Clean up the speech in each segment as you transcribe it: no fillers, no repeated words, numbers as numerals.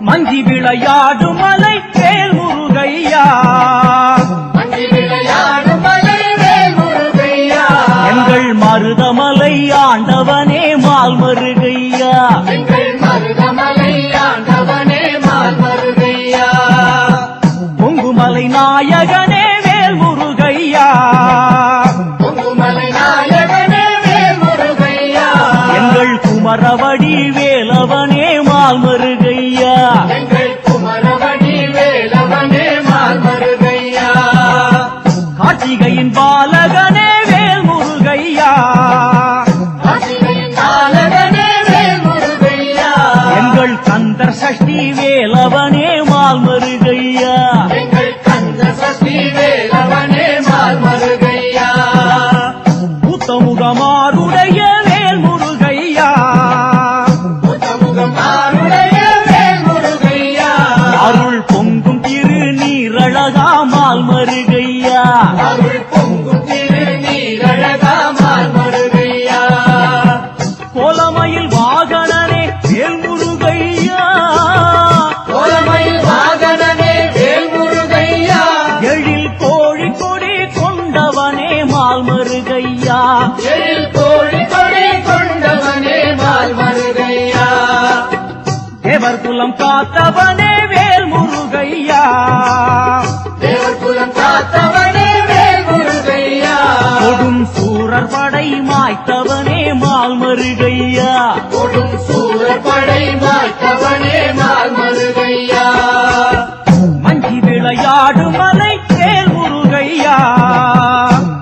மஞ்சி விளையாடும் மலை வேல் முருகையா, மஞ்சி விளையாடும் மலை வேல் முருகையா, எங்கள் மருதமலை ஆண்டவனே மால் மருகையா, எங்கள் மருதமலை ஆண்டவனே மால் மருகையா, பொங்குமலை நாயகனே வேல் முருகையா, பொங்குமலை நாயகனே வேல் முருகையா, எங்கள் குமரவடி வேலவனே மால் மருகையா, எங்கள் குமரவடி வேலவனே மால் மருகையா, கார்த்திகையின் பாலகனே வேல் முருகையா, கார்த்திகையின் பாலகனே வேல் முருகையா, எங்கள் கந்தர் சஷ்டி வேலவனே மால் மருகையா, எங்கள் கந்த சஷ்டி வேலவனே மால் மருகையா, புத்தமுகமாருடைய வேல் முருகையா, புத்தமுகம் ஆருடைய வேல் முருகையா, அருள் பொங்கும் திருநீரழகா மால் மருகையா, அருள் பொங்கும் திருநீரழகா மால் மருகையா, கோலமயில் வாகனனே வேல் முருகையா, கோலமயில் வாகனனே வேல் முருகையா, எழில் கோழி கொடி கொண்டவனே மால் மருகையா, எழில் கோழி கொடி கொண்டவனே மால் மருகையா, தேவர் குலம் காத்தவனே வேல் முருகையா, தேவர் குலம் காத்தவனே வேல் முருகையா, கொடும் சூரர் படை மாய்த்தவனே மால் மருகையா, கொடும் சூரப்படை மாய்த்தவனே மால் மருகையா, மஞ்சி விளையாடும் மலை வேல் முருகையா,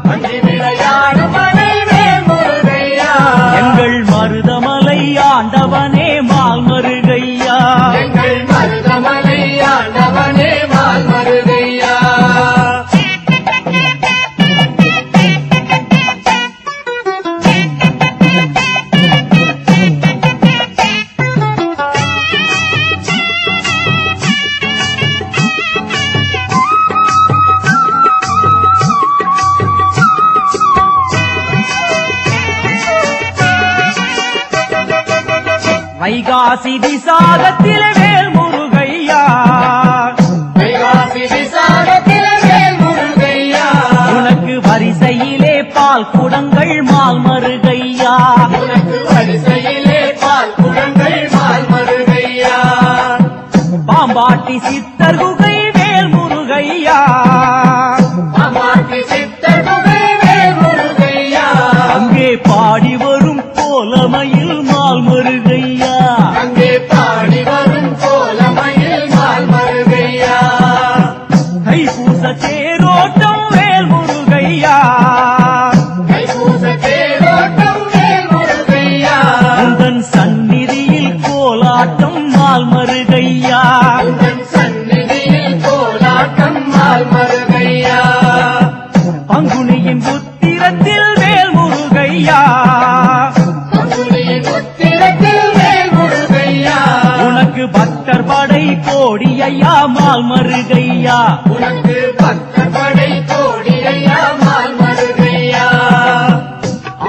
மஞ்சி விளையாடும் மலை வேல் முருகையா, எங்கள் மருதமலை ஆண்டவனே மால் மருகையா, எங்கள் மருதமலை ஆண்டவனே மால் மருகையா, வைகாசி விசாகத்திலே வேல் முருகையா, வைகாசி விசாகத்திலே வேல் முருகையா, உனக்கு வரிசையிலே பால் குடங்கள் மால் மருகையா, உனக்கு வரிசையிலே பால் குடங்கள் மால் மருகையா, பாம்பாட்டி சித்தர் குகை வேல் முருகையா, அம்மாட்டி சித்தர் குகை வேல் முருகையா, அங்கே பாடி வரும் கோலமயில் மால் மருகையா, அங்கே பாடி வரும் கோலமயில் மால் மருகையா, தைப்பூச தேரோட்டம் வேல் முருகையா, தைப்பூச தேரோட்டம் வேல் முருகையா, உந்தன் சந்நிதியில் கோலாட்டம் மால் மருகையா, உந்தன் சந்நிதியில் கோலாட்டம் மால் மருகையா, பங்குனியின் புத்திரத்தில் வேல் முருகையா, பங்குனியின் உத்திரத்தில் வேல் முருகையா, உனக்கு பக்தர் படை கோடியையா மால் மருகையா, உனக்கு பக்தர் படை கோடியையா மால் மருகையா,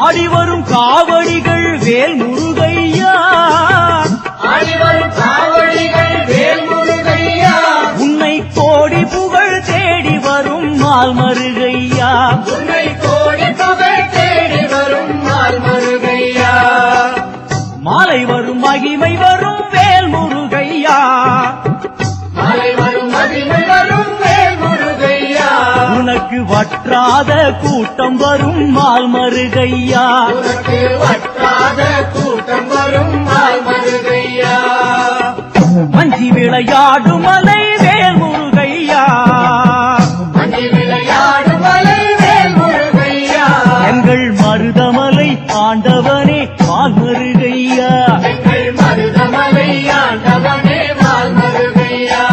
ஆடி வரும் காவடிகள் வேல் முருகையா, ஆடிவரும் காவடிகள் வேல் முருகையா, உன்னை கோடி புகழ் தேடி வரும் மால் மருகையா, உன்னை கோடி புகழ் தேடி வரும் மால் மருகையா, மாலை வரும் மகிமை வரும் வேல் முருகையா, மாலை வரும் மகிமை வரும் வேல் முருகையா, உனக்கு வற்றாத கூட்டம் வரும் மால் மருகையா, உனக்கு வற்றாத கூட்டம் வரும் மால் மருகையா, மஞ்சி விளையாடும் மலை வேல் முருகையா, மஞ்சி விளையாடும் மலை வேல் முருகையா, எங்கள் மருதமலை ஆண்டவனே மால் மருகையா, எங்கள் மருதமலை ஆண்டவனே மால் மருகையா,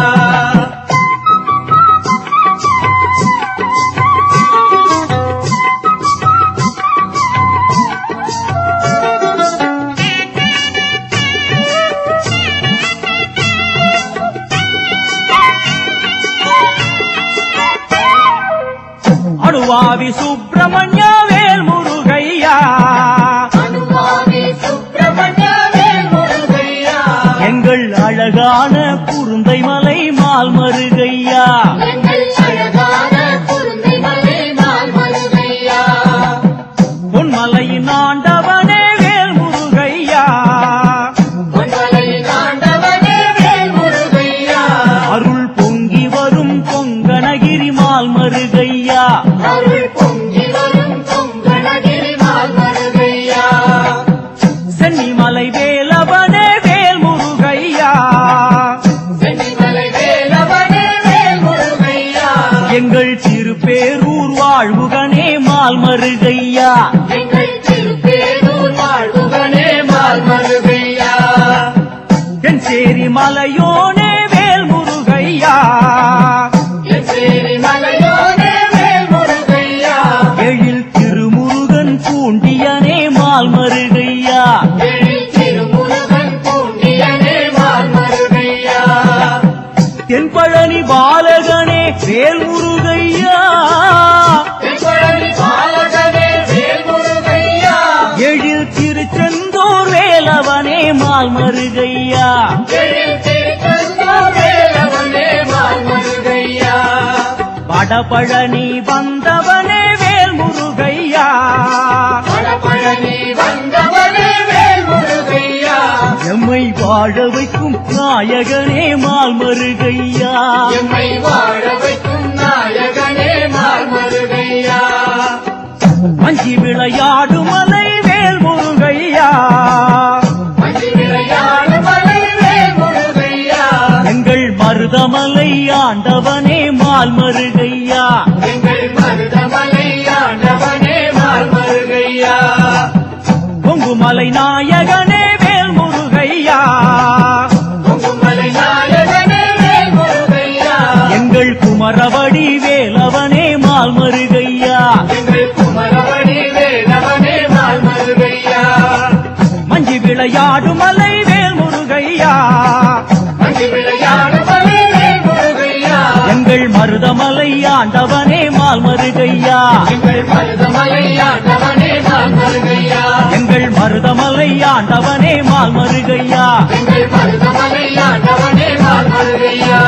அணுவாவி சுப்பிரமணிய வேல் முருகையா அனுமாவி சுப்பிரமணிய வேல் முருகையா எங்கள் அழகான குருந்தை மலை மால் மருகையா எங்கள் அழகான குருந்தை மலை மால் மருகையா பொன்மலையின் ஆண்டவனே வேல் முருகையா பொன்மலையின் ஆண்டவனே வேல் முருகையா அருள் பொங்கி வரும் பொங்கனகிரி மால் மருகையா அருள் பொங்கி வரும் பொங்கனகிரி மால் மருகையா சென்னிமலை வேலவனே வேல் முருகையா சென்னிமலை வேலவனே வேல் முருகையா எங்கள் திருப்பேரூர் வாழ்வுகனே மால் மருகையா எங்கள் திருப்பேரூர் வாழ்வுகனே மால் மருகையா என் சேரி மலையோனே வேல் முருகையா எச்சேரி மலையோனே வேல் முருகையா எழில் திருமுருகன் பூண்டியனே மால் மருகையா எழில் திருமுருகன் பூண்டியனே மால் மருகையா தென்பழனி பாலகனே வேல் முருகையா தென்பழனி பாலகனே வேல் முருகையா எழில் திருச்செந்தூர் வேலவனே மால் மருகையா எழில் திருச்செந்தூர் வேலவனே மால் மருகையா வடபழனி வந்தவனே வேல் முருகையா வடபழனி வந்தவனே வேல் முருகையா எம்மை வாழ வைக்கும் நாயகனே மால் மருகையா எம்மை வாழ வைக்கும் நாயகனே மால் மருகையா மஞ்சி விளையாடும் மலை வேல் முருகையா மஞ்சி விளையாடும் மலை வேல் முருகையா எங்கள் மருதமலை ஆண்டவனே மால் மருகையா எங்கள் மருதமலை ஆண்டவனே மால் மருகையா பொங்குமலை நாயகனே வேல் முருகையா பொங்குமலை நாயகனே வேல் முருகையா எங்கள் குமரவடி வேலவனே மால் மருகையா எங்கள் குமரவடி வேலவனே மால் மருகையா மஞ்சி விளையாடும் மலை வேல் முருகையா மஞ்சி விளையாடும் மலை வேல் முருகையா எங்கள் மருதமலை ஆண்டவனே மால் மருகையா எங்கள் மருதமலை ஆண்டவனே மால் மருகையா எங்கள் மருதமலை ஆண்டவனே மால் மருகையா எங்கள் மருதமலை ஆண்டவனே மால் மருகையா